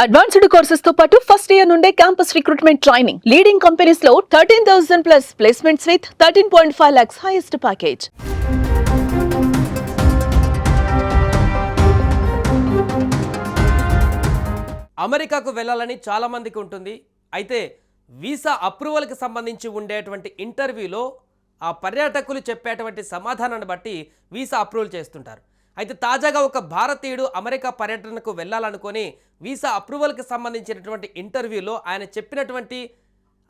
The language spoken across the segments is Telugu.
అడ్వాన్స్డ్ కోర్సెస్ తో పాటు ఫస్ట్ ఇయర్ నుండే campus recruitment training leading companies లో 13,000 plus placements with 13.5 lakhs highest package. అమెరికాకు వెళ్ళాలని చాలా మందికి ఉంటుంది. అయితే వీసా అప్రూవల్కి సంబంధించి ఉండేటువంటి ఇంటర్వ్యూలో ఆ పర్యాటకులు చెప్పేటువంటి సమాధానాన్ని బట్టి వీసా అప్రూవల్ చేస్తుంటారు. అయితే తాజాగా ఒక భారతీయుడు అమెరికా పర్యటనకు వెళ్ళాలనుకొని వీసా అప్రూవల్కి సంబంధించినటువంటి ఇంటర్వ్యూలో ఆయన చెప్పినటువంటి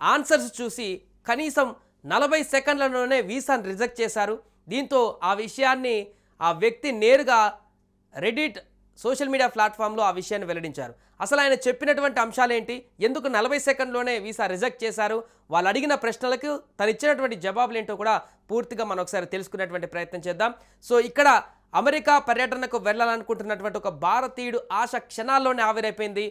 ఆన్సర్స్ చూసి కనీసం 40 సెకండ్లలోనే వీసాను రిజెక్ట్ చేశారు. దీంతో ఆ విషయాన్ని ఆ వ్యక్తి నేరుగా రెడిట్ సోషల్ మీడియా ప్లాట్ఫామ్లో ఆ విషయాన్ని వెల్లడించారు. అసలు ఆయన చెప్పినటువంటి అంశాలేంటి, ఎందుకు 40 సెకండ్లోనే వీసా రిజెక్ట్ చేశారు, వాళ్ళు అడిగిన ప్రశ్నలకు తను ఇచ్చినటువంటి జవాబులు ఏంటో కూడా పూర్తిగా మనం ఒకసారి తెలుసుకునేటువంటి ప్రయత్నం చేద్దాం. సో ఇక్కడ అమెరికా పర్యటనకు వెళ్ళాలనుకుంటున్నటువంటి ఒక భారతీయుడు ఆశ క్షణాల్లోనే ఆవిరైపోయింది.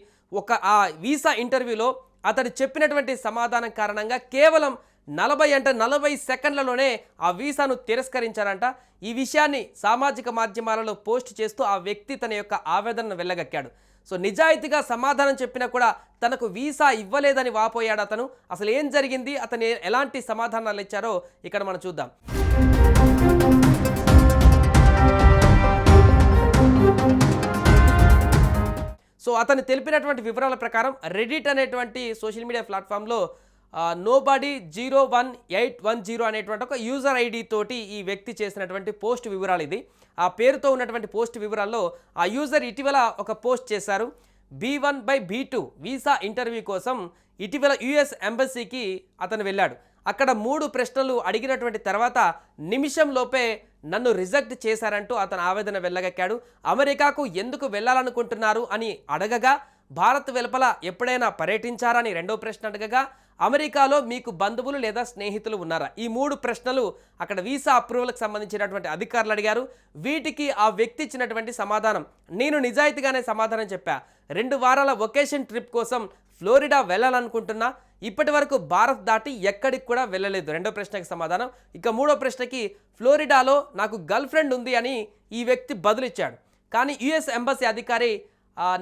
ఆ వీసా ఇంటర్వ్యూలో అతడు చెప్పినటువంటి సమాధానం కారణంగా కేవలం 40 సెకండ్లలోనే ఆ వీసాను తిరస్కరించారంట. ఈ విషయాన్ని సామాజిక మాధ్యమాలలో పోస్ట్ చేస్తూ ఆ వ్యక్తి తన యొక్క ఆవేదనను వెళ్ళగక్కాడు. సో నిజాయితీగా సమాధానం చెప్పినా కూడా తనకు వీసా ఇవ్వలేదని వాపోయాడు అతను. అసలు ఏం జరిగింది, అతను ఎలాంటి సమాధానాలు ఇచ్చారో ఇక్కడ మనం చూద్దాం. సో అతను తెలిపినటువంటి వివరాల ప్రకారం రెడిట్ అనేటువంటి సోషల్ మీడియా ప్లాట్ఫామ్లో నోబడీ 01810 అనేటువంటి ఒక యూజర్ ఐడి తోటి ఈ వ్యక్తి చేసినటువంటి పోస్ట్ వివరాలు ఇది. ఆ పేరుతో ఉన్నటువంటి పోస్ట్ వివరాల్లో ఆ యూజర్ ఇటీవల ఒక పోస్ట్ చేశారు. B1/B2 వీసా ఇంటర్వ్యూ కోసం ఇటీవల యుఎస్ ఎంబసీకి అతను వెళ్ళాడు. అక్కడ 3 ప్రశ్నలు అడిగినటువంటి తర్వాత నిమిషంలోపే నన్ను రిజెక్ట్ చేశారంటూ అతను ఆవేదన వెళ్ళగక్కాడు. అమెరికాకు ఎందుకు వెళ్ళాలనుకుంటున్నారు అని అడగగా, భారత్ వెలుపల ఎప్పుడైనా పర్యటించారని రెండో ప్రశ్న అడగగా, అమెరికాలో మీకు బంధువులు లేదా స్నేహితులు ఉన్నారా, ఈ 3 ప్రశ్నలు అక్కడ వీసా అప్రూవల్కి సంబంధించినటువంటి అధికారులు అడిగారు. వీటికి ఆ వ్యక్తి ఇచ్చినటువంటి సమాధానం, నేను నిజాయితీగానే సమాధానం చెప్పా. 2 వారాల వొకేషన్ ట్రిప్ కోసం ఫ్లోరిడా వెళ్ళాలనుకుంటున్నా, ఇప్పటి వరకు భారత్ దాటి ఎక్కడికి కూడా వెళ్ళలేదు. రెండో ప్రశ్నకి సమాధానం. ఇక మూడో ప్రశ్నకి ఫ్లోరిడాలో నాకు గర్ల్ ఫ్రెండ్ ఉంది అని ఈ వ్యక్తి బదులిచ్చాడు. కానీ యుఎస్ ఎంబసీ అధికారి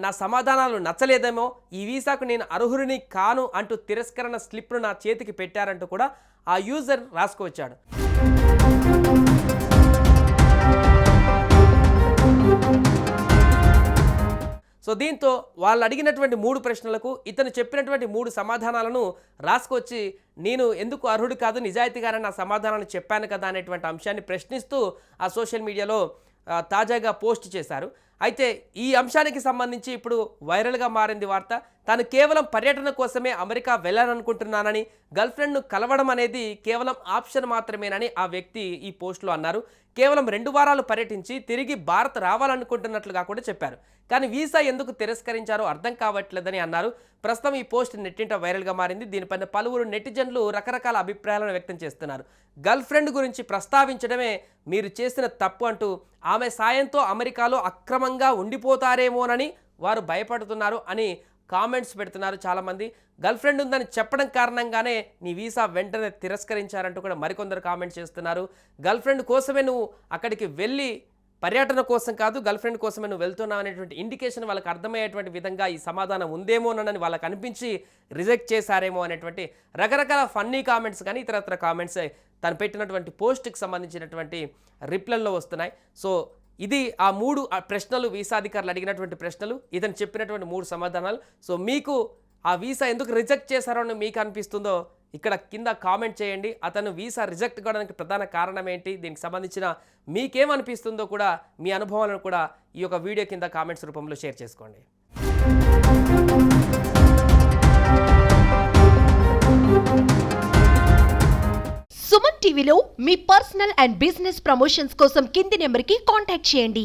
నా సమాధానాలు నచ్చలేదేమో, ఈ వీసాకు నేను అర్హుడిని కాను అంటూ తిరస్కరణ స్లిప్ను నా చేతికి పెట్టారంటూ కూడా ఆ యూజర్ రాసుకొచ్చాడు. సో దీంతో వాళ్ళు అడిగినటువంటి 3 ప్రశ్నలకు ఇతను చెప్పినటువంటి 3 సమాధానాలను రాసుకొచ్చి, నేను ఎందుకు అర్హుడు కాదు, నిజాయితీగానే నా సమాధానాలు చెప్పాను కదా అనేటువంటి అంశాన్ని ప్రశ్నిస్తూ ఆ సోషల్ మీడియాలో తాజాగా పోస్ట్ చేశారు. అయితే ఈ అంశానికి సంబంధించి ఇప్పుడు వైరల్గా మారింది వార్త. తాను కేవలం పర్యటన కోసమే అమెరికా వెళ్ళాలనుకుంటున్నానని, గర్ల్ ఫ్రెండ్ను కలవడం అనేది కేవలం ఆప్షన్ మాత్రమేనని ఆ వ్యక్తి ఈ పోస్ట్లో అన్నారు. కేవలం 2 వారాలు పర్యటించి తిరిగి భారత్ రావాలనుకుంటున్నట్లుగా కూడా చెప్పారు. కానీ వీసా ఎందుకు తిరస్కరించారో అర్థం కావట్లేదని అన్నారు. ప్రస్తుతం ఈ పోస్ట్ నెట్టింట వైరల్గా మారింది. దీనిపైన పలువురు నెటిజన్లు రకరకాల అభిప్రాయాలను వ్యక్తం చేస్తున్నారు. గర్ల్ ఫ్రెండ్ గురించి ప్రస్తావించడమే మీరు చేసిన తప్పు అంటూ, ఆమె సాయంతో అమెరికాలో అక్రమంగా ఉండిపోతారేమోనని వారు భయపడుతున్నారు అని కామెంట్స్ పెడుతున్నారు చాలామంది. గర్ల్ ఫ్రెండ్ ఉందని చెప్పడం కారణంగానే నీ వీసా వెంటనే తిరస్కరించారంటూ కూడా మరికొందరు కామెంట్స్ చేస్తున్నారు. గర్ల్ ఫ్రెండ్ కోసమే నువ్వు అక్కడికి వెళ్ళి, పర్యటన కోసం కాదు, గర్ల్ ఫ్రెండ్ కోసమే నువ్వు వెళ్తున్నావు అనేటువంటి ఇండికేషన్ వాళ్ళకి అర్థమయ్యేటువంటి విధంగా ఈ సమాధానం ఉందేమోనని వాళ్ళకి అనిపించి రిజెక్ట్ చేశారేమో అనేటువంటి రకరకాల ఫన్నీ కామెంట్స్ కానీ ఇతరత్ర కామెంట్స్ తను పెట్టినటువంటి పోస్ట్కి సంబంధించినటువంటి రిప్లైల్లో వస్తున్నాయి. సో ఇది ఆ 3 ప్రశ్నలు, వీసా అధికారులు అడిగినటువంటి ప్రశ్నలు, ఇతను చెప్పినటువంటి 3 సమాధానాలు. సో మీకు ఆ వీసా ఎందుకు రిజెక్ట్ చేశారో అని మీకు అనిపిస్తుందో ఇక్కడ కింద కామెంట్ చేయండి. అతను వీసా రిజెక్ట్ కావడానికి ప్రధాన కారణం ఏంటి, దీనికి సంబంధించిన మీకేమనిపిస్తుందో కూడా మీ అనుభవాలను కూడా ఈ యొక్క వీడియో కింద కామెంట్స్ రూపంలో షేర్ చేసుకోండి. సుమన్ టీవీలో మీ పర్సనల్ అండ్ బిజినెస్ ప్రమోషన్స్ కోసం కింది నెంబర్కి కాంటాక్ట్ చేయండి.